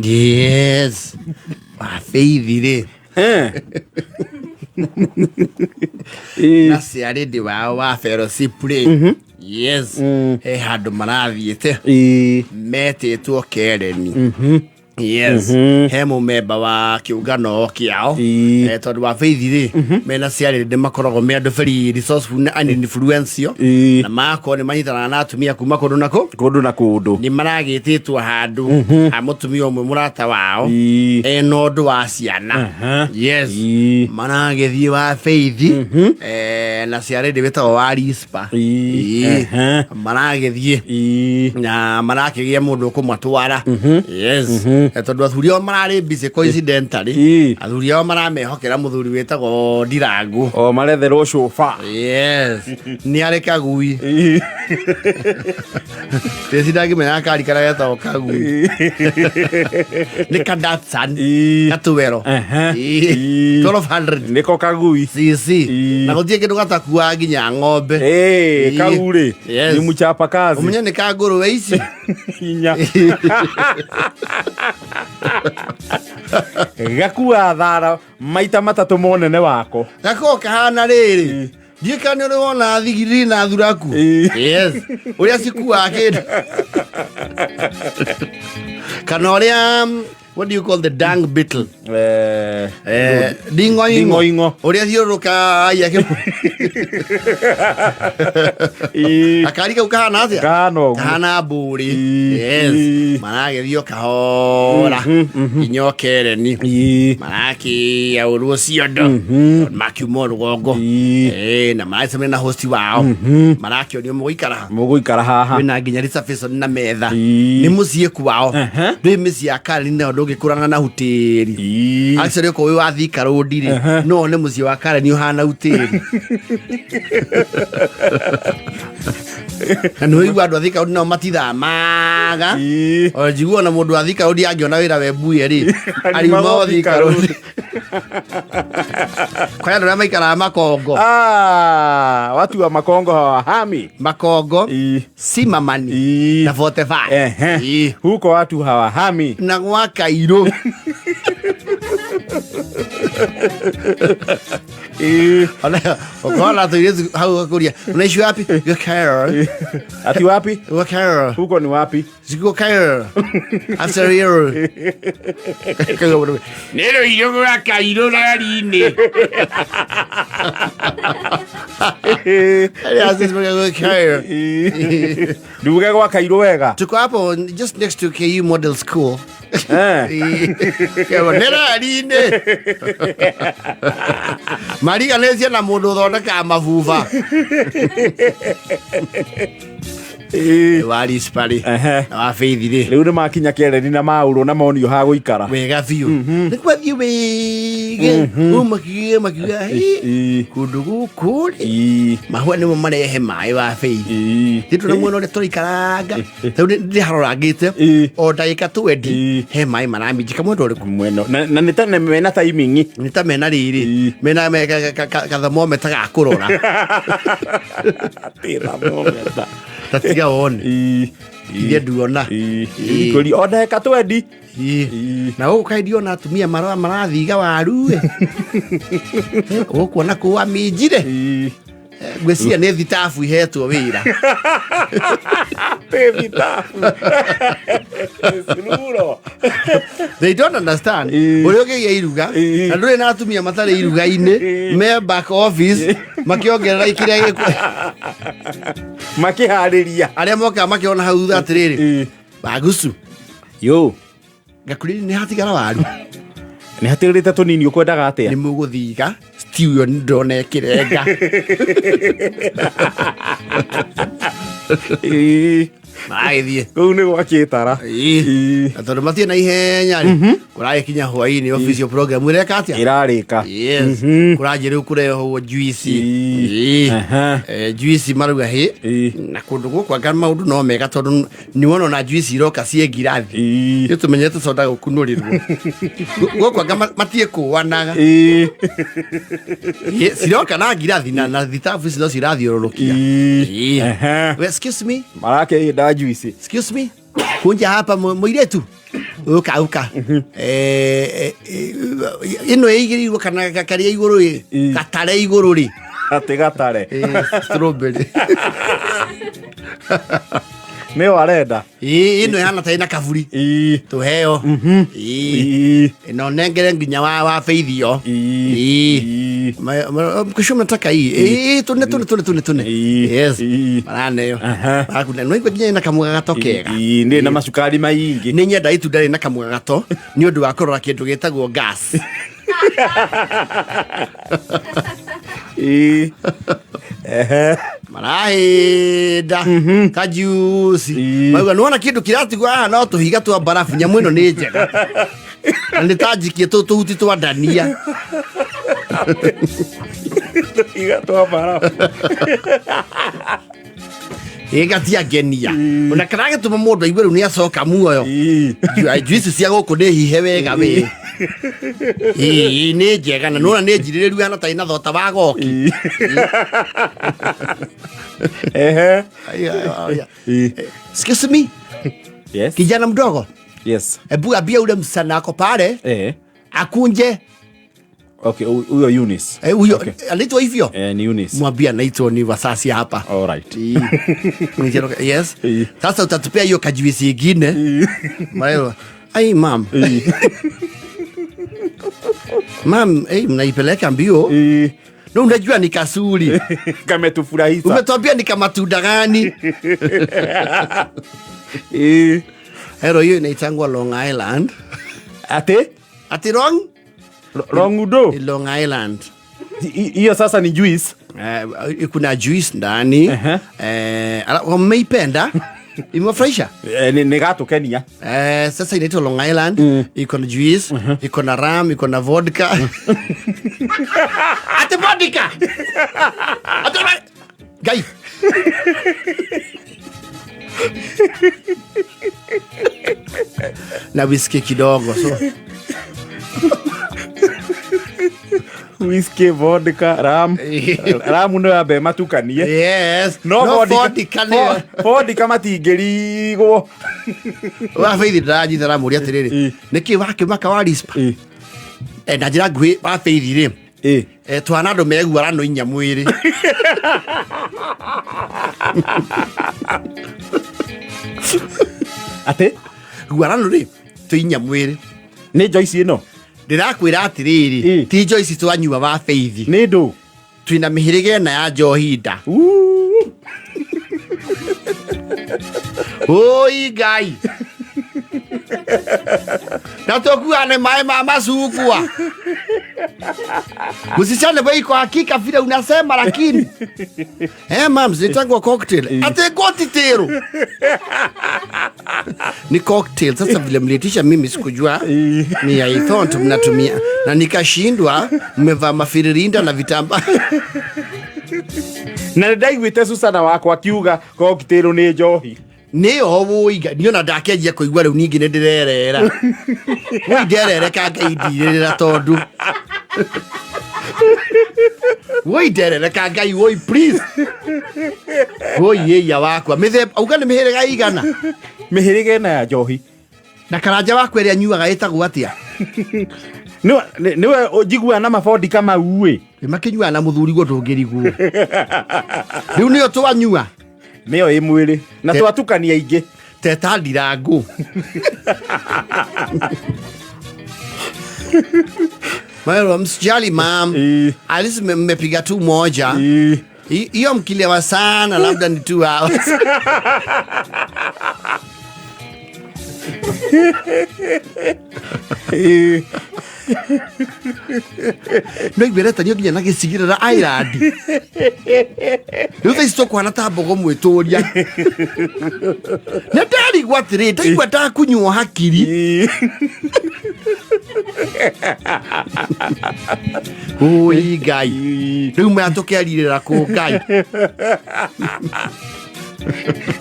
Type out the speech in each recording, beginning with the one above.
Yes. Faithire. Naciarĩndĩ wao wa Ferocipre. Yes. He handũ marathiĩte metĩtwo Kereni. Yes. He mũmemba wa kĩũngano kĩao tondũ wa Faithire mena ciarĩndĩ makoragwo me andũ very resourceful and influential na makorwo nĩ manyitanaga na atumia kuma kũndũ na kũndũ nĩ maragĩtĩtwo handũ ha mũtumia ũmwe mũrata wao ena ũndũ wa ciana. Yes. Maragĩthiĩ wa Faithi na ciarĩndĩ wĩtagwo Wa Risper. Maragĩthiĩ na marakĩgĩa mũndũ ũkũmatwara. Yes. Tondũ athuri ao mararĩ busy coincidentally athuri ao maramehokera mũthuri wĩtagwo Ndirangu maretherwo coba. Yes. Nĩ arĩ Kagui tĩcindangĩmenya kari karĩa getagwo Kagui nĩ Kadatsan Katũwero 1200 nĩko Kagui na gũtirĩ kĩndũ gatakuaga nginya ng'ombe. Kagurĩ ni mchapa kazi ũmenye nĩ ka ngũrwe ici hinya gakua thara maita matatũ monene wako gako kahana rĩrĩ ndiĩ kana nĩ wona thigiri na thuraku. Yes. Ũrĩa cikuaga kĩndũ kana ũrĩa what do you call the dung beetle? Dingoingo. Uria thiuruka yake. Akari kau kana atia? Kana mburi. Yes. Maragethio kahora. Inyo Kereni. Maraki ya urucio ndo. Makiumo rugongo. Na maiceme na hosti wao. Maraki onio muguikara haha. Wina nginya reservation na metha. Ni mucie kwao. Ndĩ mĩciĩ ya Kereni na ũgĩkũrana na hutĩri. Actually ko wa Thika Road ri no nĩ mũciĩ wa Kereni ũhana hutĩri. Na nĩ igwa andũ a Thika Road no matithamaga. O njiguo na mũndũ wa Thika Road angĩona wĩra we mbuye ri ariuma Thika Road. Kwa andũ arĩa maikaraga Makongo. Watu wa Makongo hawahami. Makongo Simamani na 45. Huko watu hawahami. Na gwa Kairo. Okola tu yezu hau kuria. Unaishi wapi? Kairo. Ati wapi? Kairo. Huko ni wapi? Siko Kairo. After year. Nero idogo wa Kairo na line. Aliasis mwa Kairo. Nduga kwa Kairo wega. Tuko hapo just next to KU Model School. Nera line. Maria lesia na mũndũ thondeka mabuba. Wa Risper wa Faithire rĩu nĩ makinya Kereni na maũrwo na monio ha gũikara wega biũ. Nĩ kwathiĩ wege makiuga kũndũ gũkũ mahũa nĩmo marehe maĩ wa Faithi. Tũtũ mwena ũrĩa tũraikaranga rĩu nĩ harorangĩte o ndagĩka 20 he maĩ maraminjika mwena ũrĩkũ mwena na nĩ ta mena timing nĩ ta mena rĩrĩ mena kathermometer ga kũrora thermometer tatiga one iria nduona kuri o ndagĩka 20 na ũkaidio na atumia marathiga waru ũkuona kũwa minjire gwĩciria nĩ thitabu ihetwo wĩra. They don't understand. Ũrĩa ũkĩgĩa iruga na ndũrĩ na atumia matarĩ iruga-inĩ me back office makĩongerera ikĩrĩa gĩkũ makĩharĩria arĩa moka makĩona hau thutha atĩrĩrĩ Bagusu gakurĩ nĩ hatigara waru nĩ hatigĩrĩte tũnini ũkwendaga atĩa nĩ mũgũthiga stew yo ndona ĩkĩrenga magĩthiĩ kũu nĩ gwakĩtara tondũ matirĩ na ihenya kũragĩkinya hwaĩ-inĩ official program ĩreka atĩa ĩrarĩka. Kũranjĩ rĩu kũrehwo juici maruga na kũndũ gũkũ anga maũndũ no mega tondũ nĩ wona na juici iroka ciĩ ngirathi nĩ tũmenyete soda gũkunũrĩrwo gũkũ anga matiĩ kũwanaga ciroka na ngirathi na thitabu ici no cirathiũrũrũkia. Excuse me marakĩhĩnda juici. Excuse me. Kunja hapa muiretu. Uka. Ino igiriirwo kana gakaria iguru ri. Gatare iguru ri. Ati gatare. Strawberry. Nĩyo arenda. Ino yana ta ina kaburi. Tuheo. Ino nengere nginya wa feithio. Mkusho mnataka hii. Tune. Yes. Maraneyo. Akuna no nginya ina kamuga gatokega. Ni na macukari maingi. Ni nyenda itu ndari na kamuga gato. Ni undu wa kurora kindu gitagwo gas. Marahida kajusi mauga nuona kindu kiratigwa no tuhiga twa barafu nyamu ino ni njega ni tajikie tuhuti twa dania tuhiga twa barafu igatia genia ona karage tuma mundu aigwe ni acoka muoyo juice cia guku ni hihe wega we ni njega na nona ni njiririru hana ta ina thota wa goki excuse me. Yes. Kijana mdogo. Yes. Ebu abia ule msana ako pale. Akunje. Okay, huyo Eunice. Huyo anaitwa hivyo? Ni Eunice. Mwambia anaitwa ni Wasasi hapa. All right. Yes. Sasa utatupea hiyo kajuisi ingine. Maelewa. Ai mam. Mam, mnaipeleka mbio. No, unajua ni kasuri. Kametufurahisha. Umetuambia ni kama matunda gani? Hero hiyo inaitangwa Long Island. Ati wrong? Wrong udo? Long Island. Hiyo sasa ni juice. Kuna juice ndani. Umeipenda? Imewafurahisha? Ni gato Kenya. Sasa inaitwa Long Island. Iko na juice, iko na rum, iko na vodka. Ate vodka! Gai! Na whiskey kidogo so. Whiskey, vodka, rum. Rum no abe matukanie. Yes. No vodka. Vodka matingirigwo. Wa feithi ndaji tara muri atiriri. Niki wake maka Wa Risper. Na njira ngui wa feithi ri. Twana ndo meguara no inya mwiri. Ate? Guarano ri tu inya mwiri. Ni Joyce ino. Ndirakwira atiriri ti Joyce twanyua wa feithi. Ni ndu. Twina mihirige na ya Johinda. Oi gai. Na tokuane mae mama sukua. Msichana wewe kwa hakika vile unasema lakini. Mam, zitangwa cocktail. Ate cocktail. Ni cocktail. Sasa vile mlitisha mimi sikujua. Ni I thought mnatumia. Na nikashindwa mmevaa mafiririnda na vitambaa. Na ndaigwite Susana wako akiuga cocktail ni njohi. Niyo woiga niona ndakenjia kuigwa riu ningi ni ndirerera. Woi nderere ka ngaidirira tondu. Woi nderere ka ngai woi please. Woi yeya wakwa mithe auga ni mihirega igana. Mihirige na ya njohi. Na karanja wakwa ria nyuaga itagwo atia. Niwe ojigua na mafodi kama uwe. Makinyua na muthuri gwo ndungirigwo. Riu niyo twanyua. Niyo imwiri na twatukania ingi teta ndirangu. Maero msijali mam. Alisi mmepiga tu moja. Hiyo mkilewa sana labda ni 2 hours. No ibereta niyo ginya nagisigirira Island. Yuta istoko ana tambogo mwitoria. Na tari gwatire taigwa ta kunywa hakiri. Oi gai. Riu mwatoke alirira ku gai.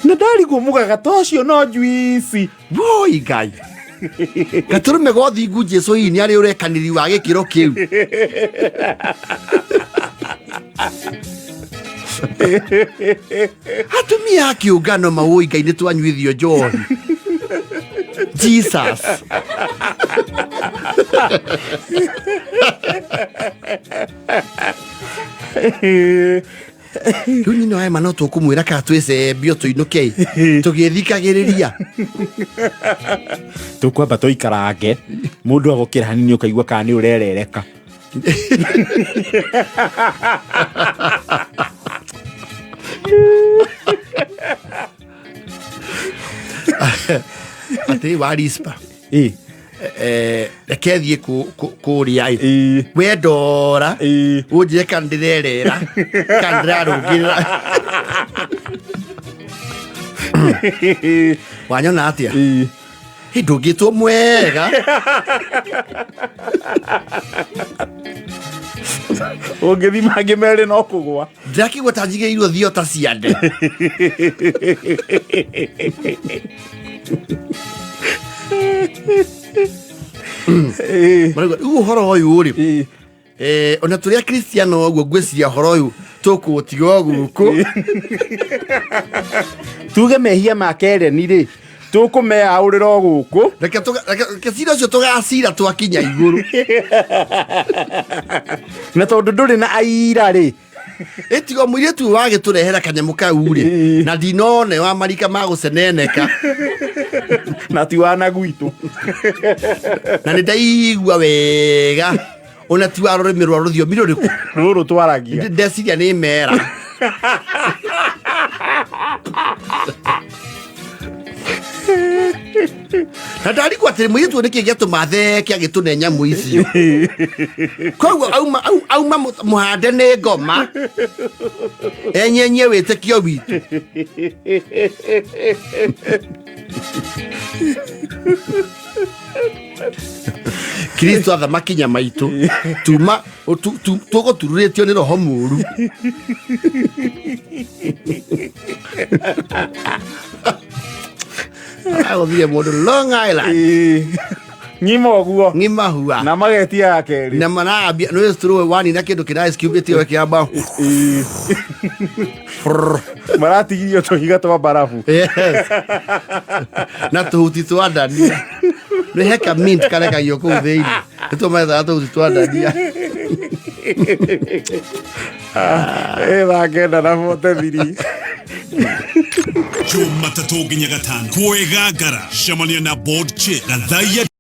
Na dari kumuga gatocio no juici. Oi gai. Gaturume gothi nguje so ini ari urekaniri wa gikiro kiu. Atumia kiungano mawoi ngai ni twanyuithio njohi. Jesus. Runi no ema no tukumwira ka twese bio tuinuke tugithikagiriria tukwamba tuikarange mundu agukira hanini ukaigua kana ni urerereka ati Wa Risper rekethie kuria we ndora unjire kandirerera kandirarungira wanyona atia ndungitwo mwega ungithima angi meri no kugwa ndakigwa ta njigĩirwo thiota ciande uhoro uyu uri ona turia Kristiano guo ngwiciria horo uyu tukutiga guku tuge mehia makereni ri tukumea uriro guku reke cira ucio tugacira twakinya iguru na tondu nduri na aira ri etigo muiritu wagiturehera kanyamu kau ri na ndinone wa marika maguceneneka na ti wana gwitu na ndaigua wega ona ti wa rurimi rwa ruthiomi ruriku ruru twaragia ndeciria ni mera na ndarikwa atĩ mũirĩtu nĩkĩ gĩatũmatheke agĩtũne nyamũ icio koguo auma mũhande nĩ ngoma enyenyie wĩtĩkio witũ Kristo athamaki nyama itũ tuma tũgũtururĩtio nĩ roho mũũru agũthire mũndũ Long Island ngima oguo ngima hua na magetia yakeri na manabia no stro wani na kindu kina ice cube tiyo kiamba maratigirio tuhiga twa barafu na tuhuti twa ndani ni heka mint kale ka yoko theini to maitha tuhuti twa ndani bagenda na mote thiri Jumatatu nginya gatano kwegagara shamania na board che gathaya